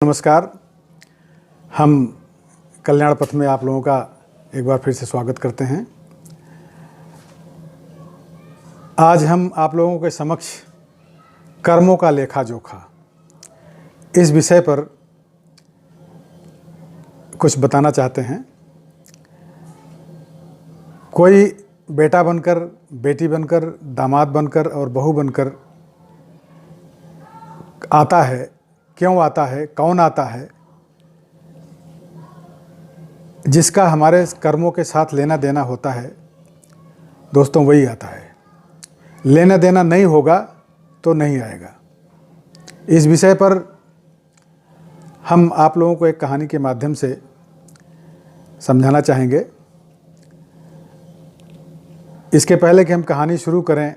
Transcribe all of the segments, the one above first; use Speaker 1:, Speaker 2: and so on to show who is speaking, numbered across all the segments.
Speaker 1: नमस्कार। हम कल्याण पथ में आप लोगों का एक बार फिर से स्वागत करते हैं। आज हम आप लोगों के समक्ष कर्मों का लेखा जोखा इस विषय पर कुछ बताना चाहते हैं। कोई बेटा बनकर, बेटी बनकर, दामाद बनकर और बहू बनकर आता है, क्यों आता है, कौन आता है, जिसका हमारे कर्मों के साथ लेना देना होता है, दोस्तों वही आता है। लेना देना नहीं होगा तो नहीं आएगा। इस विषय पर हम आप लोगों को एक कहानी के माध्यम से समझाना चाहेंगे। इसके पहले कि हम कहानी शुरू करें,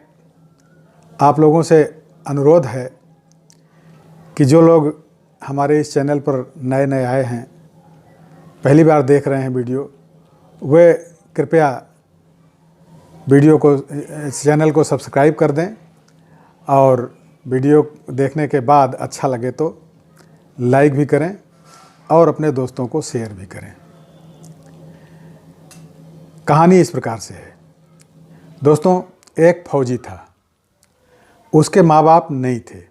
Speaker 1: आप लोगों से अनुरोध है कि जो लोग हमारे इस चैनल पर नए नए आए हैं, पहली बार देख रहे हैं वीडियो, वे कृपया वीडियो को, चैनल को सब्सक्राइब कर दें और वीडियो देखने के बाद अच्छा लगे तो लाइक भी करें और अपने दोस्तों को शेयर भी करें। कहानी इस प्रकार से है। दोस्तों, एक फौजी था। उसके माँ बाप नहीं थे।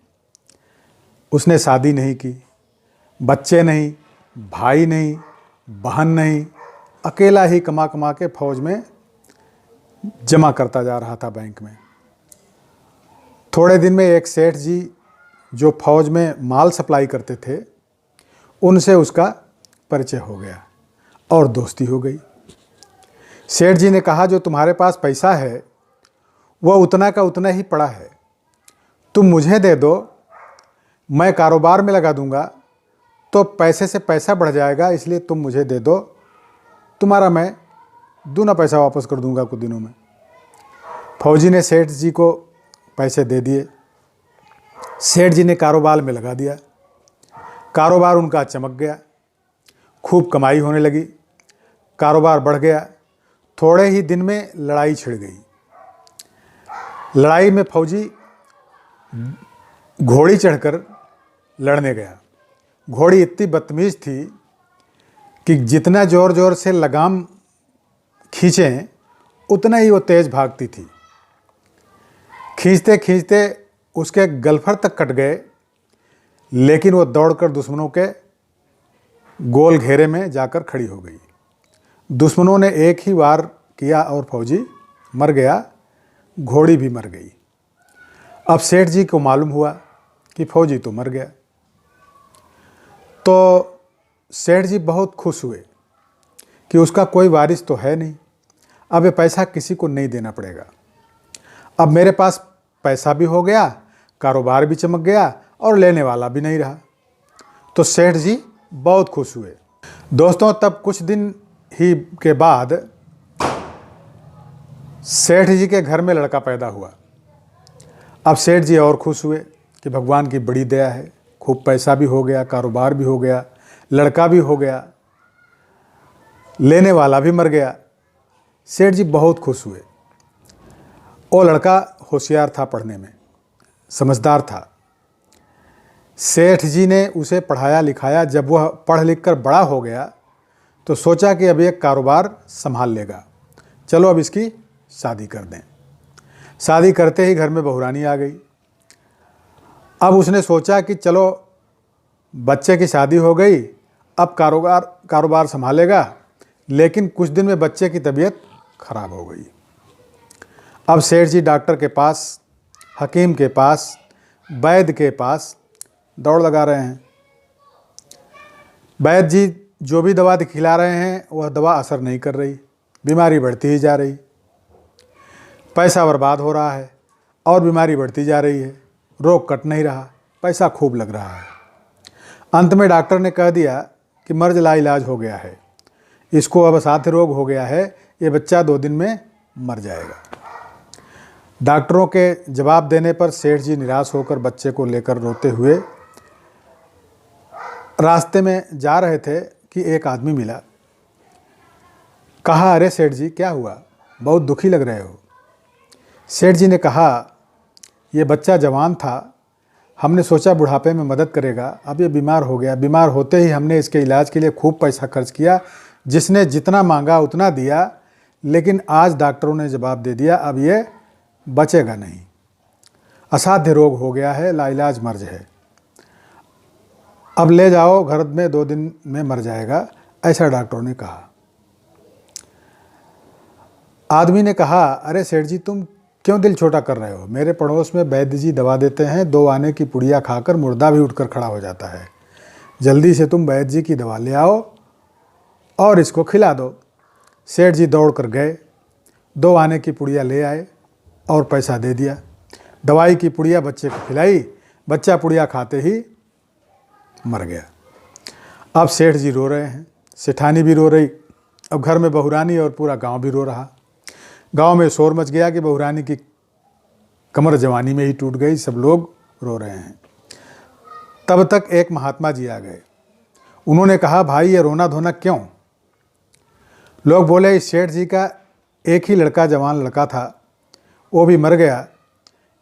Speaker 1: उसने शादी नहीं की, बच्चे नहीं, भाई नहीं, बहन नहीं, अकेला ही कमा कमा के फौज में जमा करता जा रहा था बैंक में। थोड़े दिन में एक सेठ जी जो फौज में माल सप्लाई करते थे, उनसे उसका परिचय हो गया और दोस्ती हो गई। सेठ जी ने कहा, जो तुम्हारे पास पैसा है वह उतना का उतना ही पड़ा है, तुम मुझे दे दो, मैं कारोबार में लगा दूंगा तो पैसे से पैसा बढ़ जाएगा, इसलिए तुम मुझे दे दो, तुम्हारा मैं दूना पैसा वापस कर दूंगा कुछ दिनों में। फौजी ने सेठ जी को पैसे दे दिए। सेठ जी ने कारोबार में लगा दिया। कारोबार उनका चमक गया, खूब कमाई होने लगी, कारोबार बढ़ गया। थोड़े ही दिन में लड़ाई छिड़ गई। लड़ाई में फौजी घोड़ी चढ़कर लड़ने गया। घोड़ी इतनी बदतमीज थी कि जितना ज़ोर ज़ोर से लगाम खींचें उतना ही वो तेज़ भागती थी। खींचते खींचते उसके गलफर तक कट गए, लेकिन वो दौड़कर दुश्मनों के गोल घेरे में जाकर खड़ी हो गई। दुश्मनों ने एक ही वार किया और फौजी मर गया, घोड़ी भी मर गई। अब सेठ जी को मालूम हुआ कि फौजी तो मर गया। तो सेठ जी बहुत खुश हुए कि उसका कोई वारिस तो है नहीं, अब ये पैसा किसी को नहीं देना पड़ेगा। अब मेरे पास पैसा भी हो गया, कारोबार भी चमक गया और लेने वाला भी नहीं रहा। तो सेठ जी बहुत खुश हुए। दोस्तों, तब कुछ दिन ही के बाद सेठ जी के घर में लड़का पैदा हुआ। अब सेठ जी और खुश हुए कि भगवान की बड़ी दया है, खूब पैसा भी हो गया, कारोबार भी हो गया, लड़का भी हो गया, लेने वाला भी मर गया। सेठ जी बहुत खुश हुए। वो लड़का होशियार था, पढ़ने में समझदार था। सेठ जी ने उसे पढ़ाया लिखाया। जब वह पढ़ लिख कर बड़ा हो गया तो सोचा कि अब एक कारोबार संभाल लेगा, चलो अब इसकी शादी कर दें। शादी करते ही घर में बहुरानी आ गई। अब उसने सोचा कि चलो बच्चे की शादी हो गई, अब कारोबार संभालेगा, लेकिन कुछ दिन में बच्चे की तबीयत खराब हो गई। अब सेठ जी डॉक्टर के पास, हकीम के पास, वैद्य के पास दौड़ लगा रहे हैं। वैद्य जी जो भी दवा खिला रहे हैं वह दवा असर नहीं कर रही, बीमारी बढ़ती ही जा रही, पैसा बर्बाद हो रहा है और बीमारी बढ़ती जा रही है, रोग कट नहीं रहा, पैसा खूब लग रहा है। अंत में डॉक्टर ने कह दिया कि मर्ज लाइलाज हो गया है, इसको अब असाध्य रोग हो गया है, ये बच्चा 2 दिन में मर जाएगा। डॉक्टरों के जवाब देने पर सेठ जी निराश होकर बच्चे को लेकर रोते हुए रास्ते में जा रहे थे कि एक आदमी मिला। कहा, अरे सेठ जी क्या हुआ, बहुत दुखी लग रहे हो। सेठ जी ने कहा, ये बच्चा जवान था, हमने सोचा बुढ़ापे में मदद करेगा, अब ये बीमार हो गया। बीमार होते ही हमने इसके इलाज के लिए खूब पैसा खर्च किया, जिसने जितना मांगा उतना दिया, लेकिन आज डॉक्टरों ने जवाब दे दिया अब ये बचेगा नहीं, असाध्य रोग हो गया है, लाइलाज मर्ज है, अब ले जाओ घर में, 2 दिन में मर जाएगा, ऐसा डॉक्टरों ने कहा। आदमी ने कहा, अरे सेठ जी तुम क्यों दिल छोटा कर रहे हो? मेरे पड़ोस में वैद्य जी दवा देते हैं, 2 आने की पुड़िया खाकर मुर्दा भी उठकर खड़ा हो जाता है। जल्दी से तुम वैद्य जी की दवा ले आओ और इसको खिला दो। सेठ जी दौड़ कर गए, 2 आने की पुड़िया ले आए और पैसा दे दिया। दवाई की पुड़िया बच्चे को खिलाई, बच्चा पुड़िया खाते ही मर गया। अब सेठ जी रो रहे हैं, सेठानी भी रो रही, अब घर में बहुरानी और पूरा गांव भी रो रहा। गांव में शोर मच गया कि बहुरानी की कमर जवानी में ही टूट गई, सब लोग रो रहे हैं। तब तक एक महात्मा जी आ गए। उन्होंने कहा, भाई ये रोना धोना क्यों? लोग बोले, इस सेठ जी का एक ही लड़का, जवान लड़का था, वो भी मर गया,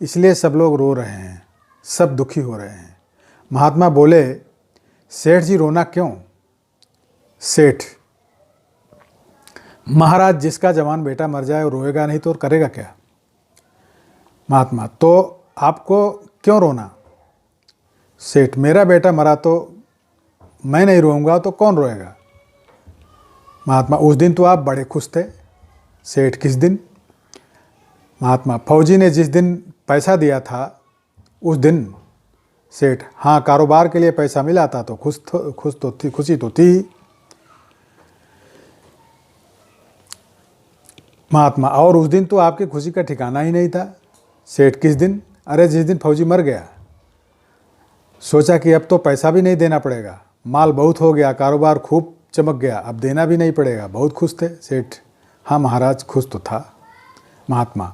Speaker 1: इसलिए सब लोग रो रहे हैं, सब दुखी हो रहे हैं। महात्मा बोले, सेठ जी रोना क्यों? सेठ, महाराज जिसका जवान बेटा मर जाए वो रोएगा नहीं तो और करेगा क्या? महात्मा, तो आपको क्यों रोना? सेठ, मेरा बेटा मरा तो मैं नहीं रोऊंगा तो कौन रोएगा? महात्मा, उस दिन तो आप बड़े खुश थे। सेठ, किस दिन? महात्मा, फौजी ने जिस दिन पैसा दिया था उस दिन। सेठ, हाँ, कारोबार के लिए पैसा मिला था तो खुशी तो थी। महात्मा, और उस दिन तो आपकी खुशी का ठिकाना ही नहीं था। सेठ, किस दिन? अरे जिस दिन फौजी मर गया, सोचा कि अब तो पैसा भी नहीं देना पड़ेगा, माल बहुत हो गया, कारोबार खूब चमक गया, अब देना भी नहीं पड़ेगा, बहुत खुश थे। सेठ, हाँ महाराज, खुश तो था। महात्मा,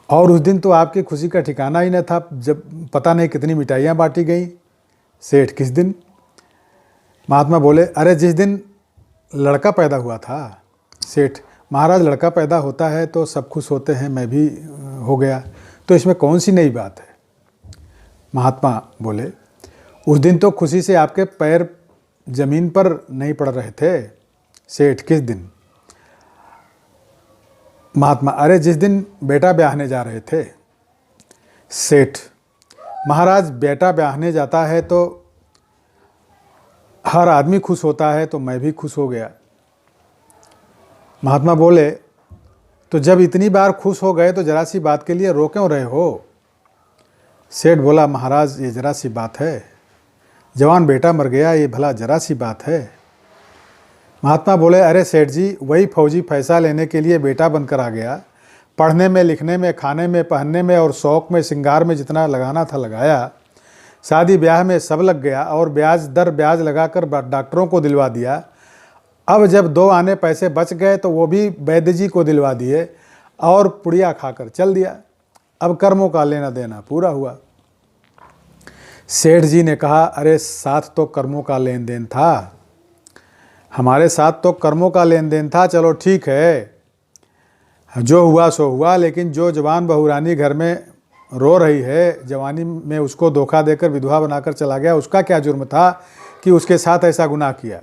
Speaker 1: और उस दिन तो आपकी खुशी का ठिकाना ही न था, जब पता नहीं कितनी मिठाइयाँ बांटी गई। सेठ, किस दिन? महात्मा बोले, अरे जिस दिन लड़का पैदा हुआ था। सेठ, महाराज लड़का पैदा होता है तो सब खुश होते हैं, मैं भी हो गया, तो इसमें कौन सी नई बात है? महात्मा बोले, उस दिन तो खुशी से आपके पैर जमीन पर नहीं पड़ रहे थे। सेठ, किस दिन? महात्मा, अरे जिस दिन बेटा ब्याहने जा रहे थे। सेठ, महाराज बेटा ब्याहने जाता है तो हर आदमी खुश होता है, तो मैं भी खुश हो गया। महात्मा बोले, तो जब इतनी बार खुश हो गए तो जरा सी बात के लिए रो क्यों रहे हो? सेठ बोला, महाराज ये जरा सी बात है, जवान बेटा मर गया, ये भला जरा सी बात है? महात्मा बोले, अरे सेठ जी, वही फौजी पैसा लेने के लिए बेटा बनकर आ गया, पढ़ने में, लिखने में, खाने में, पहनने में और शौक में, श्रृंगार में जितना लगाना था लगाया, शादी ब्याह में सब लग गया और ब्याज दर ब्याज लगाकर डॉक्टरों को दिलवा दिया। अब जब 2 आने पैसे बच गए तो वो भी वैद्य जी को दिलवा दिए और पुड़िया खाकर चल दिया। अब कर्मों का लेना देना पूरा हुआ। सेठ जी ने कहा, अरे साथ तो कर्मों का लेन देन था, हमारे साथ तो कर्मों का लेन देन था, चलो ठीक है, जो हुआ सो हुआ, लेकिन जो जवान बहुरानी घर में रो रही है, जवानी में उसको धोखा देकर विधवा बनाकर चला गया, उसका क्या जुर्म था कि उसके साथ ऐसा गुनाह किया?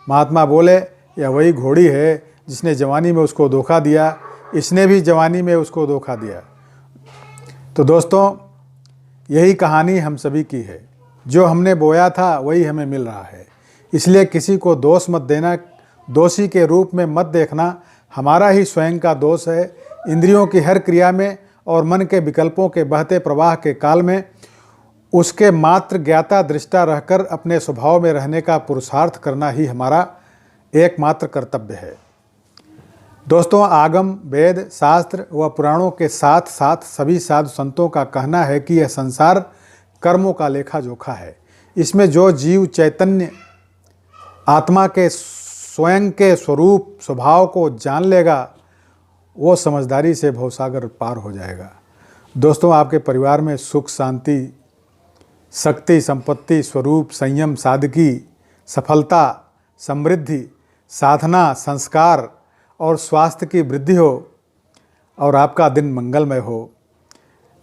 Speaker 1: महात्मा बोले, यह वही घोड़ी है जिसने जवानी में उसको धोखा दिया, इसने भी जवानी में उसको धोखा दिया। तो दोस्तों, यही कहानी हम सभी की है, जो हमने बोया था वही हमें मिल रहा है, इसलिए किसी को दोष मत देना, दोषी के रूप में मत देखना, हमारा ही स्वयं का दोष है। इंद्रियों की हर क्रिया में और मन के विकल्पों के बहते प्रवाह के काल में उसके मात्र ज्ञाता दृष्टा रहकर अपने स्वभाव में रहने का पुरुषार्थ करना ही हमारा एकमात्र कर्तव्य है। दोस्तों, आगम, वेद, शास्त्र व पुराणों के साथ साथ सभी साधु संतों का कहना है कि यह संसार कर्मों का लेखा जोखा है। इसमें जो जीव चैतन्य आत्मा के स्वयं के स्वरूप स्वभाव को जान लेगा, वो समझदारी से भवसागर पार हो जाएगा। दोस्तों, आपके परिवार में सुख, शांति, शक्ति, संपत्ति, स्वरूप, संयम, सादगी, सफलता, समृद्धि, साधना, संस्कार और स्वास्थ्य की वृद्धि हो और आपका दिन मंगलमय हो,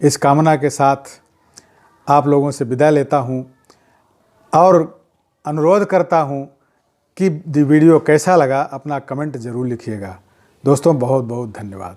Speaker 1: इस कामना के साथ आप लोगों से विदा लेता हूं और अनुरोध करता हूं कि वीडियो कैसा लगा अपना कमेंट ज़रूर लिखिएगा। दोस्तों बहुत बहुत धन्यवाद।